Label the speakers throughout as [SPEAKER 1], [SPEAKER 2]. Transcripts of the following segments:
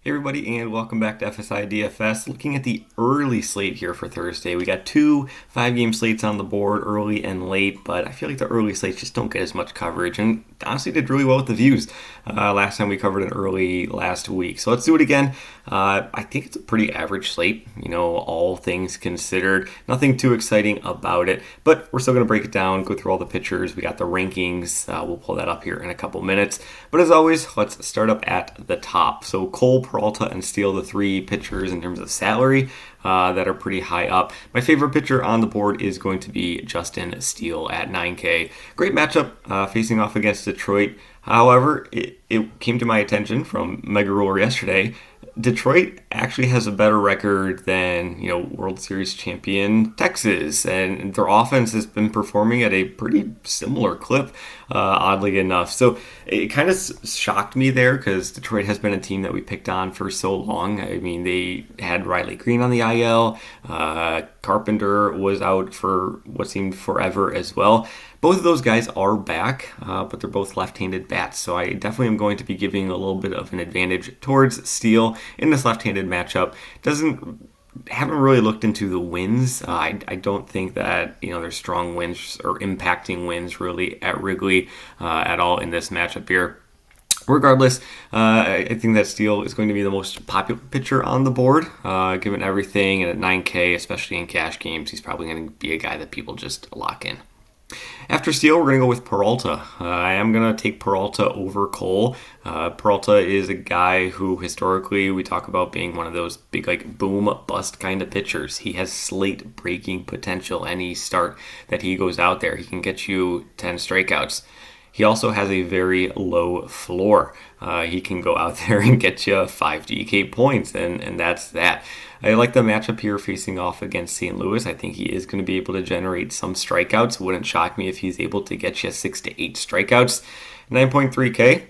[SPEAKER 1] Hey everybody, and welcome back to FSi DFS. Looking at the early slate here for Thursday. We got two 5-game slates on the board, early and late, but I feel like the early slates just don't get as much coverage, and honestly did really well with the views. Last time we covered it early last week. So let's do it again. I think it's a pretty average slate, all things considered. Nothing too exciting about it, but we're still going to break it down, go through all the pitchers. We got the rankings. We'll pull that up here in a couple minutes. But as always, let's start up at the top. So Cole, Peralta, and Steele, the three pitchers in terms of salary that are pretty high up. My favorite pitcher on the board is going to be Justin Steele at 9K. Great matchup facing off against Detroit. However, it came to my attention from Mega Roller yesterday. Detroit actually has a better record than, World Series champion Texas, and their offense has been performing at a pretty similar clip, oddly enough. So it kind of shocked me there because Detroit has been a team that we picked on for so long. I mean, they had Riley Green on the IL. Carpenter was out for what seemed forever as well. Both of those guys are back, but they're both left-handed bats, so I definitely am going to be giving a little bit of an advantage towards Steele in this left-handed matchup. Haven't really looked into the wins. I don't think that there's strong wins or impacting wins really at Wrigley at all in this matchup here. Regardless, I think that Steele is going to be the most popular pitcher on the board, given everything. And at 9K, especially in cash games, he's probably going to be a guy that people just lock in. After Steele, we're going to go with Peralta. I am going to take Peralta over Cole. Peralta is a guy who historically we talk about being one of those big boom bust kind of pitchers. He has slate breaking potential. Any start that he goes out there, he can get you 10 strikeouts. He also has a very low floor. He can go out there and get you 5 DK points, and that's that. I like the matchup here facing off against St. Louis. I think he is going to be able to generate some strikeouts. It wouldn't shock me if he's able to get you 6 to 8 strikeouts. 9.3K.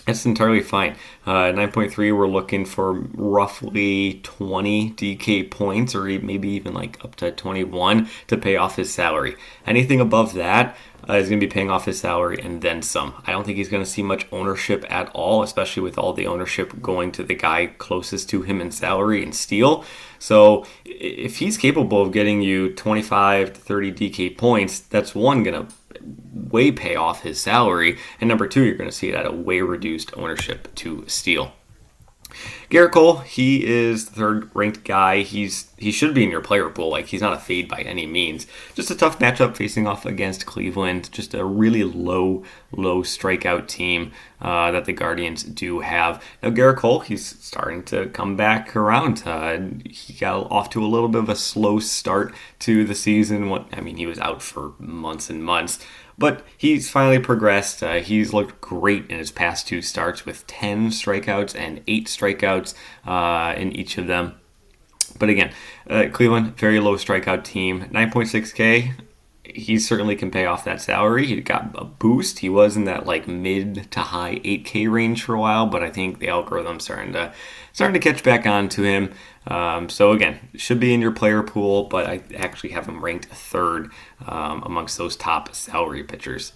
[SPEAKER 1] That's entirely fine. 9.3, we're looking for roughly 20 DK points, or maybe even up to 21 to pay off his salary. Anything above that is going to be paying off his salary and then some. I don't think he's going to see much ownership at all, especially with all the ownership going to the guy closest to him in salary and Steele. So if he's capable of getting you 25 to 30 DK points, that's one, going to way pay off his salary, and number two, you're going to see it at a way reduced ownership to Steele. Garrett Cole, he is the third ranked guy. He should be in your player pool. He's not a fade by any means. Just a tough matchup facing off against Cleveland. Just a really low strikeout team that the Guardians do have. Now Garrett Cole, he's starting to come back around. He got off to a little bit of a slow start to the season. He was out for months and months. But he's finally progressed. He's looked great in his past two starts with 10 strikeouts and 8 strikeouts in each of them. But again, Cleveland, very low strikeout team. 9.6K, he certainly can pay off that salary. He got a boost. He was in that mid to high 8K range for a while, but I think the algorithm starting to catch back on to him. So again, should be in your player pool, but I actually have him ranked third amongst those top salary pitchers.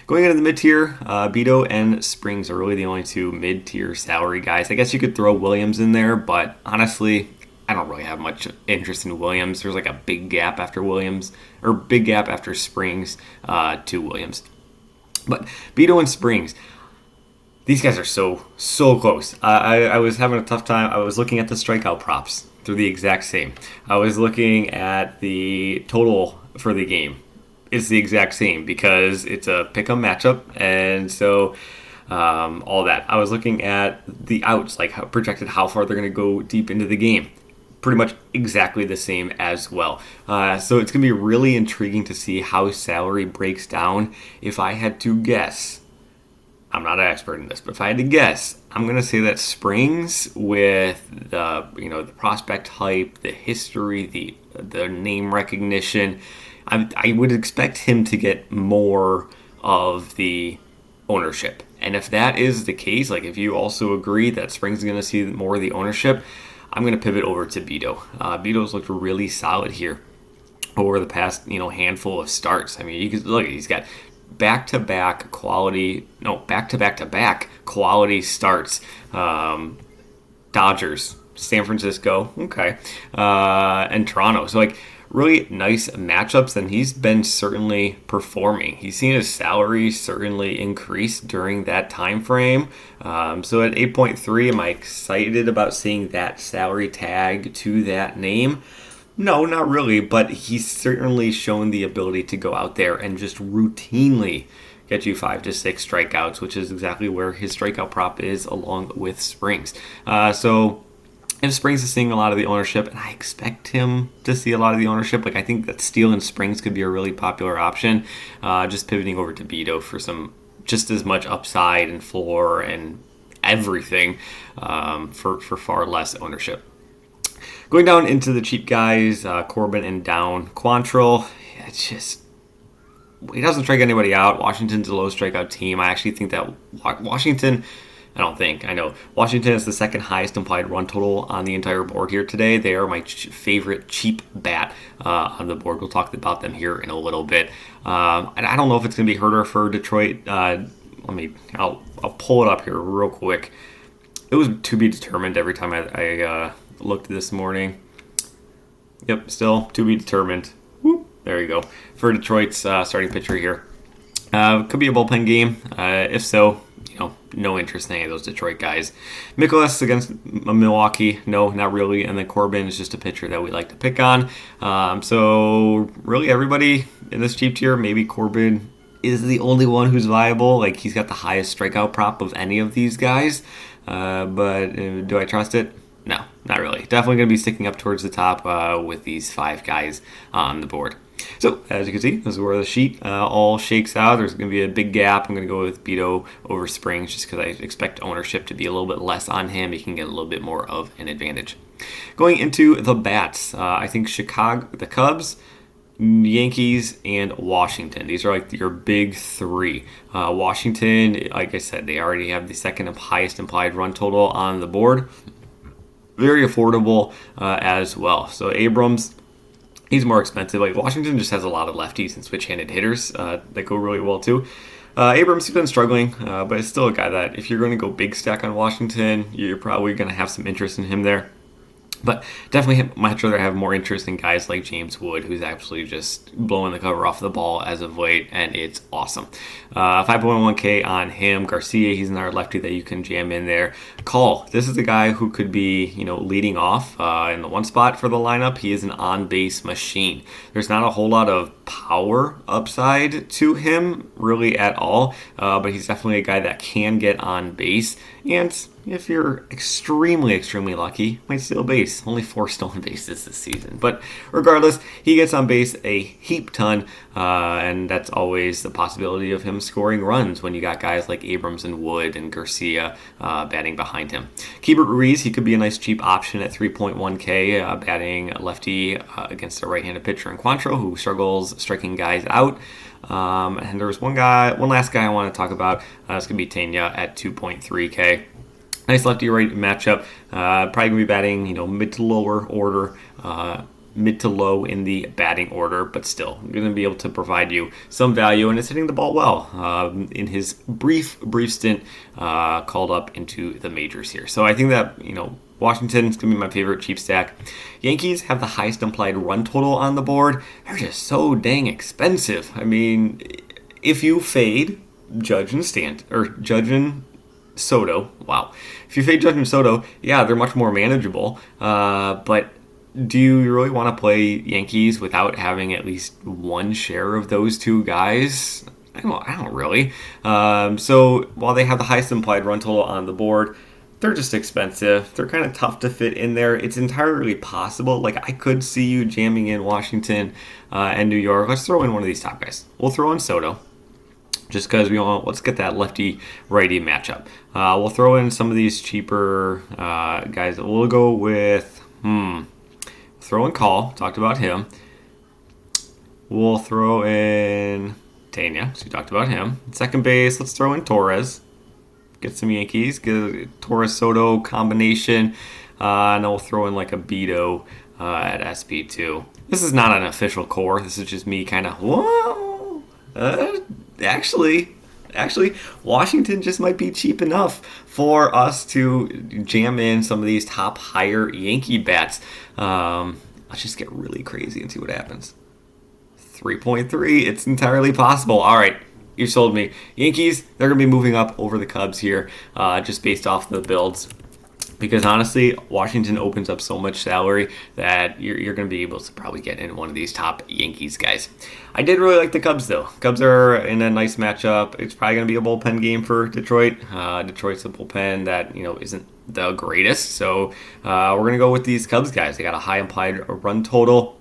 [SPEAKER 1] Going into the mid-tier, Beto and Springs are really the only two mid-tier salary guys. I guess you could throw Williams in there, but honestly, I don't really have much interest in Williams. There's a big gap after Williams, or big gap after Springs to Williams. But Beto and Springs, these guys are so close. I was having a tough time. I was looking at the strikeout props. They're the exact same. I was looking at the total for the game. It's the exact same because it's a pick-em matchup, and so all that. I was looking at the outs, projected how far they're going to go deep into the game. Pretty much exactly the same as well. So it's going to be really intriguing to see how salary breaks down. If I had to guess, I'm not an expert in this, but if I had to guess, I'm going to say that Springs, with the prospect hype, the history, the name recognition, I would expect him to get more of the ownership. And if that is the case, if you also agree that Springs is going to see more of the ownership, I'm going to pivot over to Beto. Beto's looked really solid here over the past handful of starts. You can look, he's got back-to-back quality starts Dodgers, San Francisco, okay, and Toronto. So like really nice matchups, and he's been certainly performing. He's seen his salary certainly increase during that time frame. So at 8.3, am I excited about seeing that salary tag to that name? No, not really, but he's certainly shown the ability to go out there and just routinely get you 5 to 6 strikeouts, which is exactly where his strikeout prop is, along with Springs. So if Springs is seeing a lot of the ownership, and I expect him to see a lot of the ownership, like I think that Steele and Springs could be a really popular option. Just pivoting over to Beto for some just as much upside and floor and everything for far less ownership. Going down into the cheap guys, Corbin and down. Quantrill, it's just, he doesn't strike anybody out. Washington's a low strikeout team. I actually think that Washington is the second highest implied run total on the entire board here today. They are my favorite cheap bat on the board. We'll talk about them here in a little bit. And I don't know if it's going to be Herter for Detroit. I'll pull it up here real quick. It was to be determined every time I looked this morning. Yep, still to be determined. Whoop, there you go. For Detroit's starting pitcher here. Could be a bullpen game. If so, no interest in any of those Detroit guys. Mikolas against Milwaukee, no, not really. And then Corbin is just a pitcher that we like to pick on. So really everybody in this cheap tier, maybe Corbin is the only one who's viable. Like he's got the highest strikeout prop of any of these guys. But do I trust it? No, not really. Definitely going to be sticking up towards the top with these 5 guys on the board. So, as you can see, this is where the sheet all shakes out. There's going to be a big gap. I'm going to go with Beto over Springs just because I expect ownership to be a little bit less on him. He can get a little bit more of an advantage. Going into the bats, I think Chicago, the Cubs, Yankees, and Washington. These are like your big 3. Washington, like I said, they already have the second highest implied run total on the board. Very affordable as well. So Abrams, he's more expensive. Like Washington just has a lot of lefties and switch-handed hitters that go really well too. Abrams has been struggling, but it's still a guy that if you're going to go big stack on Washington, you're probably going to have some interest in him there. But definitely much rather have more interest in guys like James Wood, who's actually just blowing the cover off the ball as of late, and it's awesome. 5.1K on him. Garcia, he's another lefty that you can jam in there. Call, this is the guy who could be, leading off in the one spot for the lineup. He is an on-base machine. There's not a whole lot of power upside to him, really at all, but he's definitely a guy that can get on base, and if you're extremely, extremely lucky, might steal a base. Only 4 stolen bases this season. But regardless, he gets on base a heap ton, and that's always the possibility of him scoring runs when you got guys like Abrams and Wood and Garcia batting behind him. Keibert Ruiz, he could be a nice cheap option at 3.1K, batting lefty against a right-handed pitcher in Quantrill who struggles striking guys out. And there was one last guy I want to talk about. It's going to be Tanya at 2.3K. Nice lefty-right matchup. Probably going to be batting, mid to lower order, mid to low in the batting order, but still going to be able to provide you some value, and it's hitting the ball well in his brief stint called up into the majors here. So I think that, Washington's going to be my favorite cheap stack. Yankees have the highest implied run total on the board. They're just so dang expensive. I mean, if you fade Judge and Soto, wow. If you fade Judge and Soto, yeah, they're much more manageable. But do you really want to play Yankees without having at least one share of those 2 guys? I don't really. So while they have the highest implied run total on the board, they're just expensive. They're kind of tough to fit in there. It's entirely possible. Like, I could see you jamming in Washington and New York. Let's throw in one of these top guys. We'll throw in Soto, just because let's get that lefty-righty matchup. We'll throw in some of these cheaper guys. We'll go with, throw in Call. Talked about him. We'll throw in Tanya. So we talked about him. Second base, let's throw in Torres. Get some Yankees. Get a Torres-Soto combination. And then we'll throw in like a Beto at SP2. This is not an official core. This is just me kind of, whoa. Actually, actually, Washington just might be cheap enough for us to jam in some of these top higher Yankee bets. Let's just get really crazy and see what happens. 3.3, it's entirely possible. All right, you sold me. Yankees, they're going to be moving up over the Cubs here, just based off the builds. Because honestly, Washington opens up so much salary that you're going to be able to probably get in one of these top Yankees guys. I did really like the Cubs, though. Cubs are in a nice matchup. It's probably going to be a bullpen game for Detroit. Detroit's a bullpen that isn't the greatest. So we're going to go with these Cubs guys. They got a high implied run total.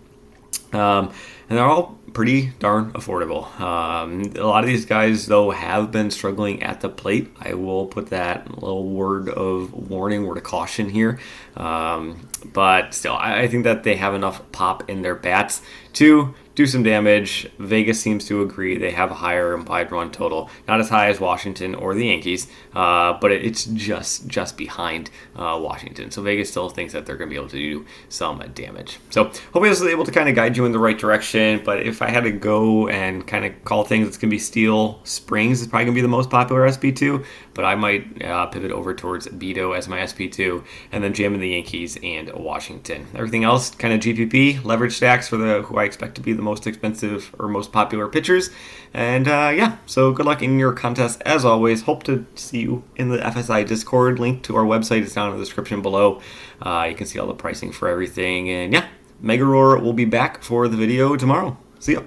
[SPEAKER 1] And they're all pretty darn affordable. A lot of these guys, though, have been struggling at the plate. I will put that little word of warning, word of caution here. But still, I think that they have enough pop in their bats to do some damage. Vegas seems to agree. They have a higher implied run total. Not as high as Washington or the Yankees, but it's just behind Washington. So Vegas still thinks that they're going to be able to do some damage. So hopefully this is able to kind of guide you in the right direction. But if I had to go and kind of call things, it's going to be Steel Springs is probably going to be the most popular SP2. But I might pivot over towards Beto as my SP2 and then jam in the Yankees and Washington. Everything else kind of GPP, leverage stacks for who I expect to be the most expensive or most popular pitchers. And so good luck in your contest as always. Hope to see you in the FSi Discord. Link to our website is down in the description below. You can see all the pricing for everything. And Mega Roar will be back for the video tomorrow. See ya.